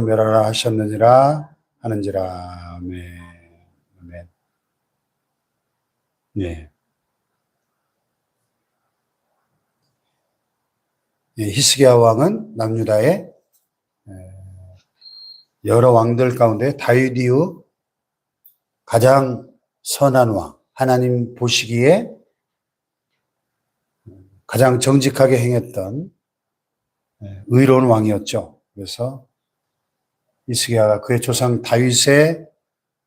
멸하라 하셨느니라 하는지라. 아멘. 아멘. 네. 히스기야 왕은 남유다의 여러 왕들 가운데 다윗 이후 가장 선한 왕, 하나님 보시기에 가장 정직하게 행했던 의로운 왕이었죠. 그래서 히스기야가 그의 조상 다윗의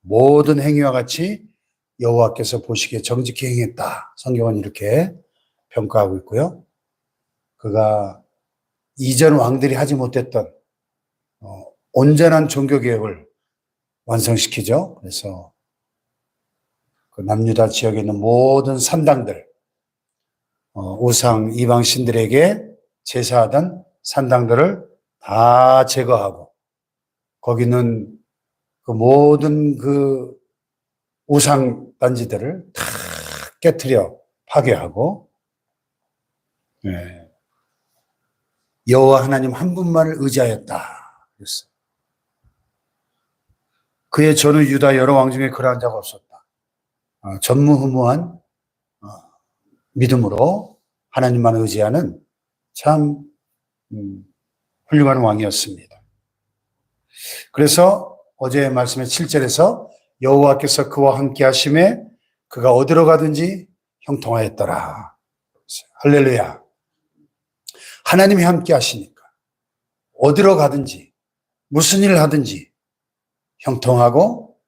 모든 행위와 같이 여호와께서 보시기에 정직히 행했다. 성경은 이렇게 평가하고 있고요. 그가 이전 왕들이 하지 못했던 온전한 종교개혁을 완성시키죠. 그래서 그 남유다 지역에 있는 모든 산당들, 우상 이방 신들에게 제사하던 산당들을 다 제거하고 거기는 그 모든 그 우상 단지들을 다 깨트려 파괴하고, 여호와 하나님 한 분만을 의지하였다. 그랬어요. 그의 전후 유다 여러 왕 중에 그러한 자가 없었다. 전무후무한 믿음으로 하나님만 의지하는 참 훌륭한 왕이었습니다. 그래서 어제의 말씀의 7절에서 여호와께서 그와 함께 하심에 그가 어디로 가든지 형통하였더라. 할렐루야. 하나님이 함께 하시니까 어디로 가든지 무슨 일을 하든지 형통하고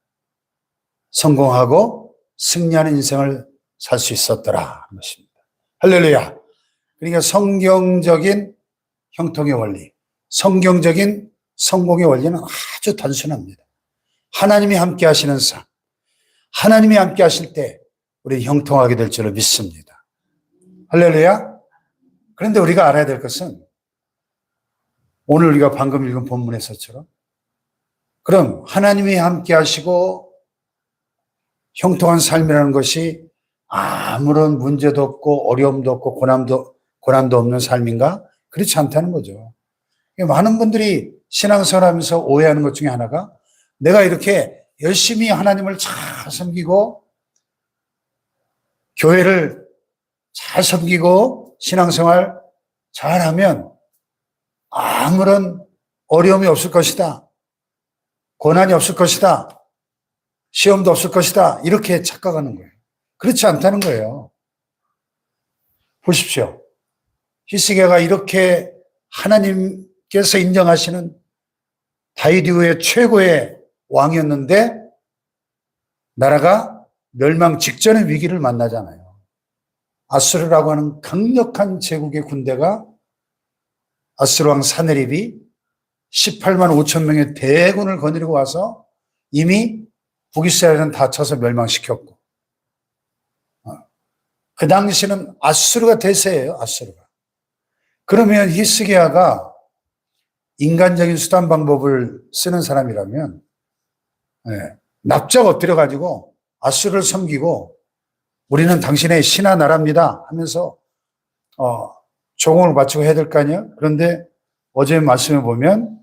성공하고 승리하는 인생을 살 수 있었더라. 것입니다. 할렐루야. 그러니까 성경적인 형통의 원리, 성경적인 성공의 원리는 아주 단순합니다. 하나님이 함께 하시는 삶, 하나님이 함께 하실 때 우리는 형통하게 될 줄을 믿습니다. 할렐루야. 그런데 우리가 알아야 될 것은 오늘 우리가 방금 읽은 본문에서처럼 그럼 하나님이 함께 하시고 형통한 삶이라는 것이 아무런 문제도 없고 어려움도 없고 고난도 없는 삶인가? 그렇지 않다는 거죠. 많은 분들이 신앙생활 하면서 오해하는 것 중에 하나가 내가 이렇게 열심히 하나님을 잘 섬기고 교회를 잘 섬기고 신앙생활 잘하면 아무런 어려움이 없을 것이다. 고난이 없을 것이다. 시험도 없을 것이다. 이렇게 착각하는 거예요. 그렇지 않다는 거예요. 보십시오. 히스기야가 이렇게 하나님께서 인정하시는 다윗 이후의 최고의 왕이었는데 나라가 멸망 직전의 위기를 만나잖아요. 아수르라고 하는 강력한 제국의 군대가 아수르 왕 사네립이 18만 5천 명의 대군을 거느리고 와서 이미 북이스라엘은 다 쳐서 멸망시켰고, 그 당시는 아수르가 대세예요. 아수르가. 그러면 히스기야가 인간적인 수단 방법을 쓰는 사람이라면 납작 엎드려가지고 아수르를 섬기고 우리는 당신의 신하 나라입니다 하면서 조공을 바치고 해야 될 거 아니에요. 그런데 어제 말씀에 보면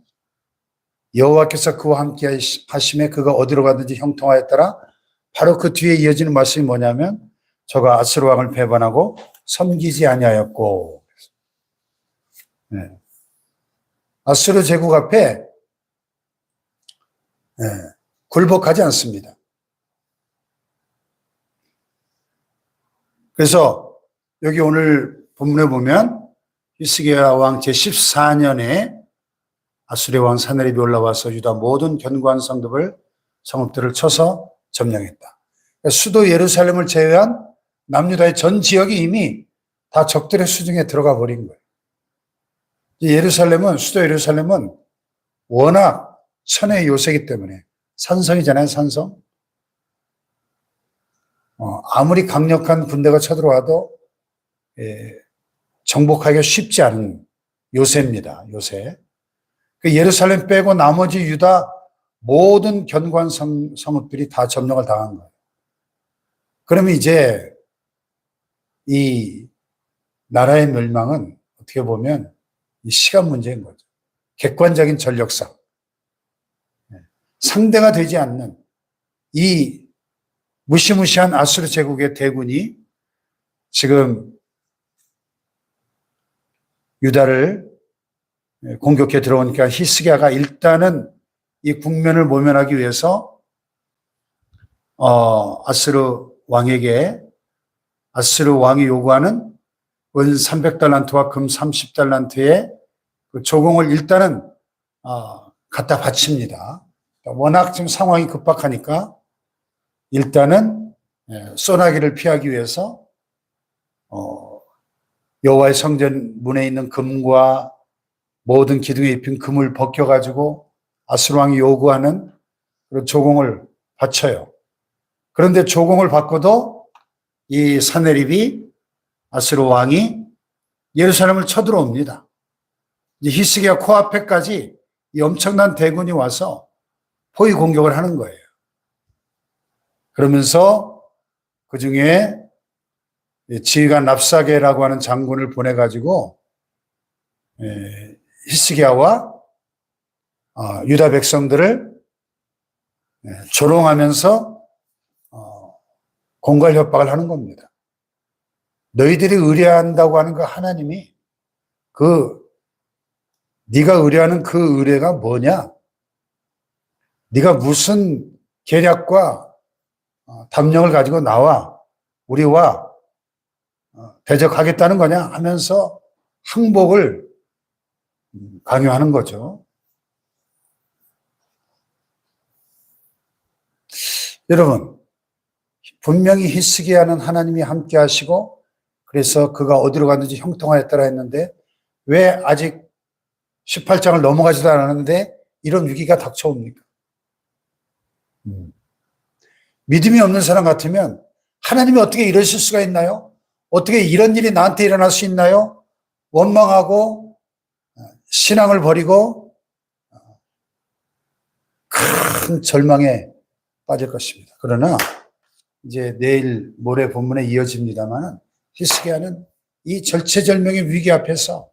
여호와께서 그와 함께 하심에 그가 어디로 가든지 형통하였더라. 바로 그 뒤에 이어지는 말씀이 뭐냐면 저가 아수르 왕을 배반하고 섬기지 아니하였고, 아수르 제국 앞에 굴복하지 않습니다. 그래서 여기 오늘 본문에 보면 히스기야 왕 제14년에 아수르 왕 사네립이 올라와서 유다 모든 견고한 성읍들을 쳐서 점령했다. 수도 예루살렘을 제외한 남유다의 전 지역이 이미 다 적들의 수중에 들어가 버린 거예요. 수도 예루살렘은 워낙 천의 요새이기 때문에 산성이잖아요, 산성. 아무리 강력한 군대가 쳐들어와도 정복하기가 쉽지 않은 요새입니다, 요새. 그 예루살렘 빼고 나머지 유다 모든 견고한 성읍들이 다 점령을 당한 거예요. 그러면 이제 이 나라의 멸망은 어떻게 보면 이 시간 문제인 거죠. 객관적인 전력상 상대가 되지 않는 이 무시무시한 아수르 제국의 대군이 지금 유다를 공격해 들어오니까 히스기야가 일단은 이 국면을 모면하기 위해서 아수르 왕에게 아수르 왕이 요구하는 은 300달란트와 금 30달란트의 그 조공을 일단은 갖다 바칩니다. 워낙 지금 상황이 급박하니까 일단은 소나기를 피하기 위해서 여호와의 성전 문에 있는 금과 모든 기둥에 입힌 금을 벗겨가지고 아수르 왕이 요구하는 그런 조공을 바쳐요. 그런데 조공을 받고도 이 사네립이 아수르 왕이 예루살렘을 쳐들어옵니다. 이제 히스기야 코앞에까지 이 엄청난 대군이 와서 포위 공격을 하는 거예요. 그러면서 그 중에 지휘관 랍사게라고 하는 장군을 보내가지고 히스기야와 유다 백성들을 조롱하면서 공갈 협박을 하는 겁니다. 너희들이 의뢰한다고 하는 그 하나님이 네가 의뢰하는 그 의뢰가 뭐냐? 네가 무슨 계략과 담력을 가지고 우리와 대적하겠다는 거냐 하면서 항복을 강요하는 거죠. 여러분, 분명히 히스기야는 하나님이 함께 하시고 그래서 그가 어디로 갔는지 형통하였더라 했는데 왜 아직 18장을 넘어가지도 않았는데 이런 위기가 닥쳐옵니까? 믿음이 없는 사람 같으면 하나님이 어떻게 이러실 수가 있나요? 어떻게 이런 일이 나한테 일어날 수 있나요? 원망하고 신앙을 버리고 큰 절망에 빠질 것입니다. 그러나 이제 내일 모레 본문에 이어집니다만 히스기야는 이 절체절명의 위기 앞에서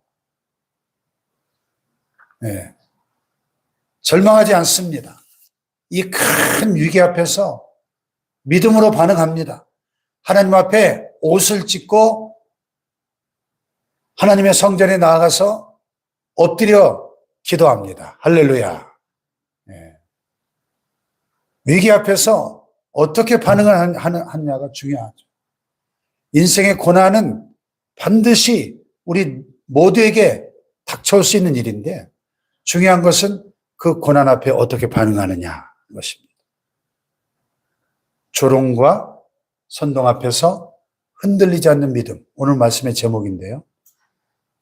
절망하지 않습니다. 이 큰 위기 앞에서 믿음으로 반응합니다. 하나님 앞에 옷을 찢고 하나님의 성전에 나아가서 엎드려 기도합니다. 할렐루야. 위기 앞에서 어떻게 반응을 하느냐가 중요하죠. 인생의 고난은 반드시 우리 모두에게 닥쳐올 수 있는 일인데 중요한 것은 그 고난 앞에 어떻게 반응하느냐 것입니다. 조롱과 선동 앞에서 흔들리지 않는 믿음, 오늘 말씀의 제목인데요.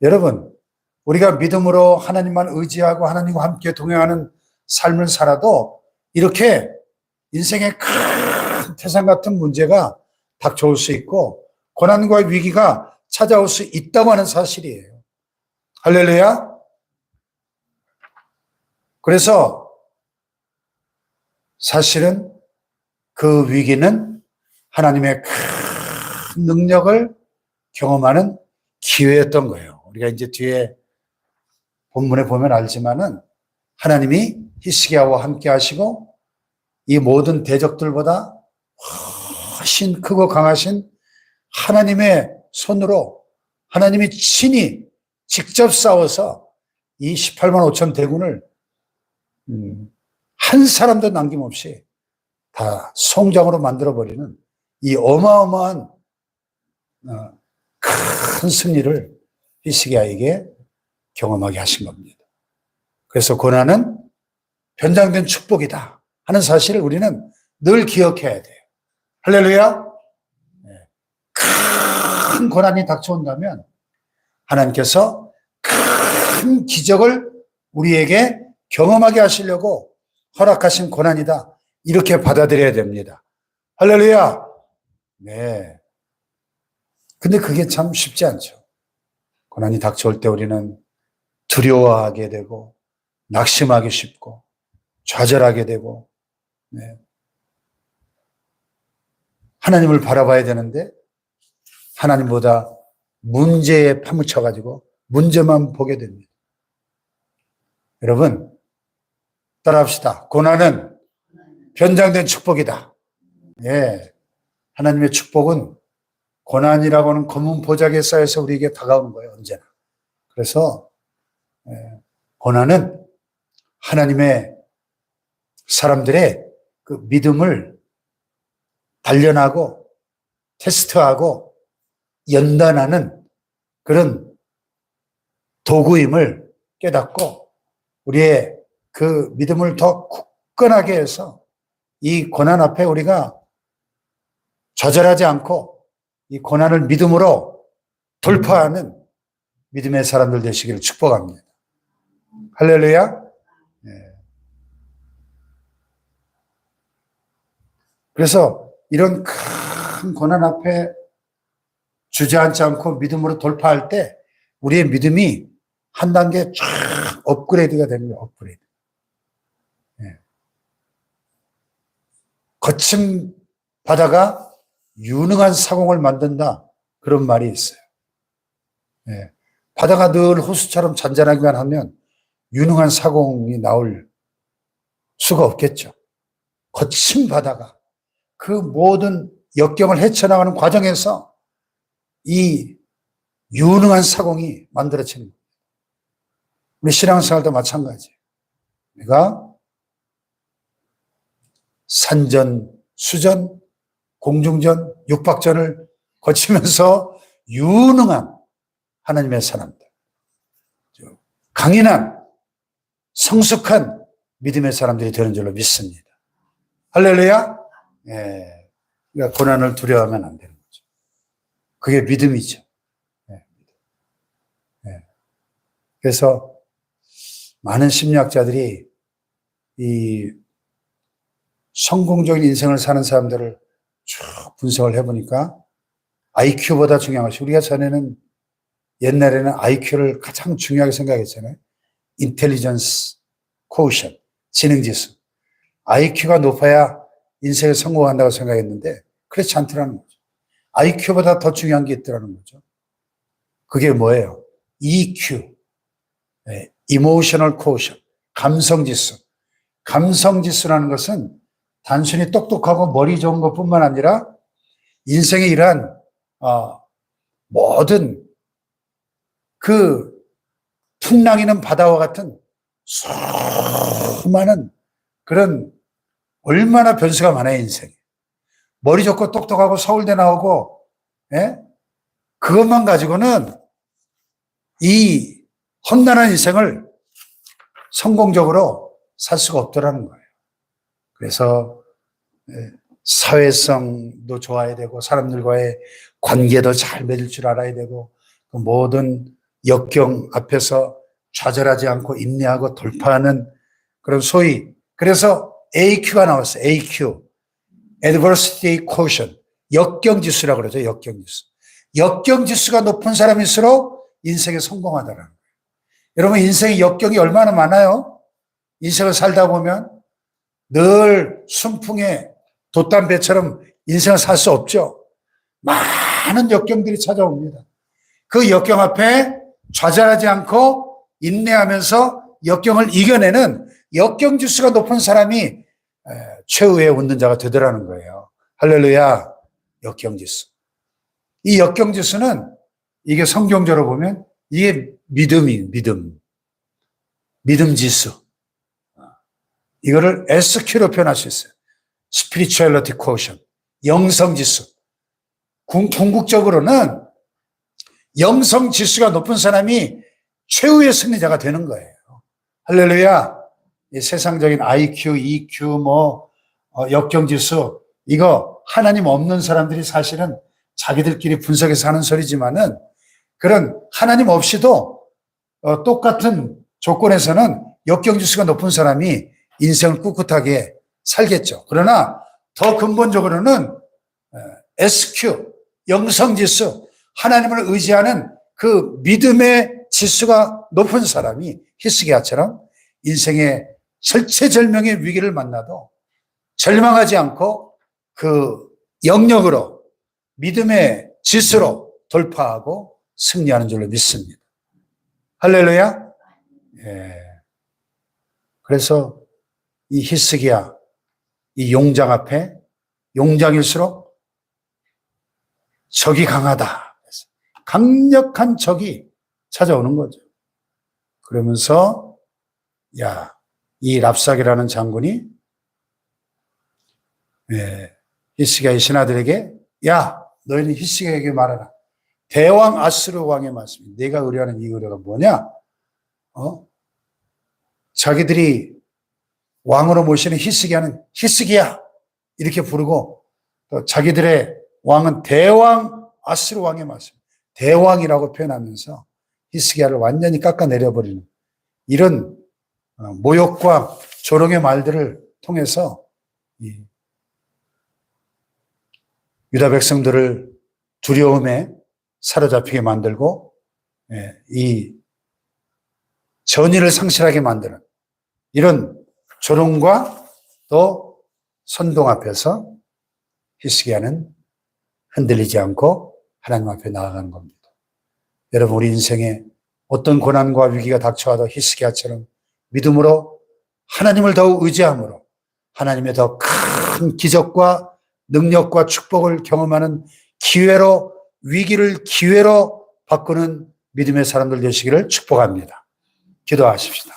여러분, 우리가 믿음으로 하나님만 의지하고 하나님과 함께 동행하는 삶을 살아도 이렇게 인생의 큰 태산 같은 문제가 닥쳐올 수 있고 고난과 위기가 찾아올 수 있다고 하는 사실이에요. 할렐루야. 그래서 사실은 그 위기는 하나님의 큰 능력을 경험하는 기회였던 거예요. 우리가 이제 뒤에 본문에 보면 알지만은 하나님이 히스기야와 함께 하시고 이 모든 대적들보다 훨씬 크고 강하신 하나님의 손으로 하나님이 친히 직접 싸워서 이 18만 5천 대군을 한 사람도 남김없이 다 송장으로 만들어버리는 이 어마어마한 큰 승리를 히스기야에게 경험하게 하신 겁니다. 그래서 고난은 변장된 축복이다 하는 사실을 우리는 늘 기억해야 돼요. 할렐루야. 큰 고난이 닥쳐온다면 하나님께서 큰 기적을 우리에게 경험하게 하시려고 허락하신 고난이다. 이렇게 받아들여야 됩니다. 할렐루야. 네. 근데 그게 참 쉽지 않죠. 고난이 닥쳐올 때 우리는 두려워하게 되고 낙심하기 쉽고 좌절하게 되고 하나님을 바라봐야 되는데 하나님보다 문제에 파묻혀가지고 문제만 보게 됩니다. 여러분 따라합시다. 고난은 변장된 축복이다. 예. 하나님의 축복은 고난이라고 하는 검은 보자기에 쌓여서 우리에게 다가오는 거예요, 언제나. 그래서, 고난은 하나님의 사람들의 그 믿음을 단련하고 테스트하고 연단하는 그런 도구임을 깨닫고 우리의 그 믿음을 더 굳건하게 해서 이 고난 앞에 우리가 좌절하지 않고 이 고난을 믿음으로 돌파하는 믿음의 사람들 되시기를 축복합니다. 할렐루야. 그래서 이런 큰 고난 앞에 주저앉지 않고 믿음으로 돌파할 때 우리의 믿음이 한 단계 쫙 업그레이드가 되는 거예요. 업그레이드. 거친 바다가 유능한 사공을 만든다. 그런 말이 있어요. 바다가 늘 호수처럼 잔잔하기만 하면 유능한 사공이 나올 수가 없겠죠. 거친 바다가 그 모든 역경을 헤쳐나가는 과정에서 이 유능한 사공이 만들어지는 거예요. 우리 신앙생활도 마찬가지예요. 내가 산전, 수전, 공중전, 육박전을 거치면서 유능한 하나님의 사람들, 강인한 성숙한 믿음의 사람들이 되는 줄로 믿습니다. 할렐루야. 그러니까 고난을 두려워하면 안 되는 거죠. 그게 믿음이죠. 그래서 많은 심리학자들이 이 성공적인 인생을 사는 사람들을 쭉 분석을 해보니까 IQ보다 중요한 것이, 우리가 전에는 옛날에는 IQ를 가장 중요하게 생각했잖아요. 인텔리전스 코션, 지능지수. IQ가 높아야 인생에 성공한다고 생각했는데 그렇지 않더라는 거죠. IQ보다 더 중요한 게 있더라는 거죠. 그게 뭐예요? EQ, Emotional Quotient, 감성지수. 감성지수라는 것은 단순히 똑똑하고 머리 좋은 것뿐만 아니라 인생의 이러한 모든 그 풍랑이는 바다와 같은 수많은 그런 얼마나 변수가 많아요, 인생이. 머리 좋고 똑똑하고 서울대 나오고, 그것만 가지고는 이 험난한 인생을 성공적으로 살 수가 없더라는 거예요. 그래서 사회성도 좋아야 되고 사람들과의 관계도 잘 맺을 줄 알아야 되고 그 모든 역경 앞에서 좌절하지 않고 인내하고 돌파하는 그런 소위, 그래서 AQ가 나왔어요. AQ, Adversity Quotient, 역경지수라고 그러죠. 역경지수. 역경지수가 높은 사람일수록 인생에 성공하더라는 거예요. 여러분, 인생의 역경이 얼마나 많아요? 인생을 살다 보면 늘 순풍에 돛담배처럼 인생을 살 수 없죠. 많은 역경들이 찾아옵니다. 그 역경 앞에 좌절하지 않고 인내하면서 역경을 이겨내는 역경지수가 높은 사람이 최후의 웃는 자가 되더라는 거예요. 할렐루야. 역경지수. 이 역경지수는 이게 성경적으로 보면 이게 믿음지수. 이거를 SQ로 표현할 수 있어요. Spirituality Quotient, 영성지수. 궁극적으로는 영성지수가 높은 사람이 최후의 승리자가 되는 거예요. 할렐루야. 이 세상적인 IQ, EQ, 역경지수, 이거 하나님 없는 사람들이 사실은 자기들끼리 분석해서 하는 소리지만은 그런 하나님 없이도 똑같은 조건에서는 역경지수가 높은 사람이 인생을 꿋꿋하게 살겠죠. 그러나 더 근본적으로는 SQ, 영성지수, 하나님을 의지하는 그 믿음의 지수가 높은 사람이 히스기야처럼 인생의 절체절명의 위기를 만나도 절망하지 않고 그 영역으로 믿음의 지수로 돌파하고 승리하는 줄로 믿습니다. 할렐루야. 그래서 이 히스기야, 이 용장 앞에 용장일수록 적이 강하다. 강력한 적이 찾아오는 거죠. 그러면서 이 랍삭이라는 장군이 히스기야의 신하들에게 너희는 히스기야에게 말하라. 대왕 아수르 왕의 말씀이 네가 의뢰하는 이 의뢰가 뭐냐? 자기들이 왕으로 모시는 히스기야는 히스기야 이렇게 부르고 또 자기들의 왕은 대왕 아수르 왕의 말씀 대왕이라고 표현하면서 히스기야를 완전히 깎아내려버리는 이런 모욕과 조롱의 말들을 통해서 유다 백성들을 두려움에 사로잡히게 만들고 이 전의를 상실하게 만드는 이런 조롱과 또 선동 앞에서 히스기야는 흔들리지 않고 하나님 앞에 나아가는 겁니다. 여러분 우리 인생에 어떤 고난과 위기가 닥쳐와도 히스기야처럼 믿음으로 하나님을 더욱 의지함으로 하나님의 더 큰 기적과 능력과 축복을 경험하는 기회로 위기를 기회로 바꾸는 믿음의 사람들 되시기를 축복합니다. 기도하십시다.